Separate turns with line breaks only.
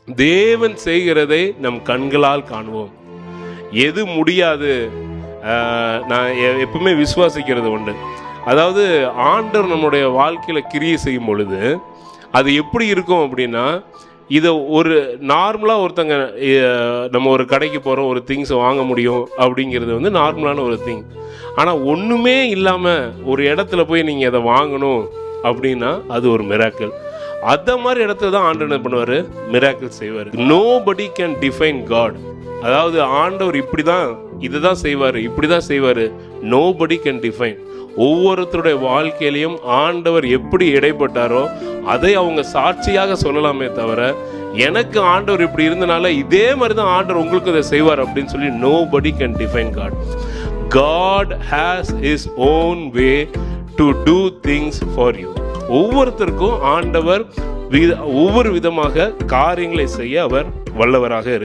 தேவன் செய்கிறதை நம் கண்களால் காணுவோம். எது முடியாது, நான் எப்பவுமே விசுவாசிக்கிறது உண்டு. அதாவது ஆண்டவர் நம்முடைய வாழ்க்கையில் கிரியை செய்யும் பொழுது அது எப்படி இருக்கும் அப்படின்னா, இதை ஒரு நார்மலாக ஒருத்தங்க நம்ம ஒரு கடைக்கு போகிறோம், ஒரு திங்ஸை வாங்க முடியும் அப்படிங்கிறது வந்து நார்மலான ஒரு திங். ஆனால் ஒன்றுமே இல்லாமல் ஒரு இடத்துல போய் நீங்கள் அதை வாங்கணும் அப்படின்னா அது ஒரு மிராக்கிள். அந்த மாதிரி இடத்துல தான் ஆண்டவர் என்ன பண்ணுவார், மிராக்கிள் செய்வார். Nobody can define God. அதாவது ஆண்டவர் இப்படி தான், இதை தான் செய்வார், இப்படி தான் செய்வார். Nobody can define. ஒவ்வொருத்தருடைய வாழ்க்கையிலையும் ஆண்டவர் எப்படி இடைப்பட்டாரோ அதை அவங்க சாட்சியாக சொல்லலாமே தவிர, எனக்கு ஆண்டவர் இப்படி இருந்தனால இதே மாதிரி தான் ஆண்டவர் உங்களுக்கு இதை செய்வார் அப்படின்னு சொல்லி nobody can define God. God has his own way to do things for you. ஒவ்வொருத்தருக்கும் ஆண்டவர் ஒவ்வொரு விதமாக காரியங்களை செய்ய அவர் வல்லவராக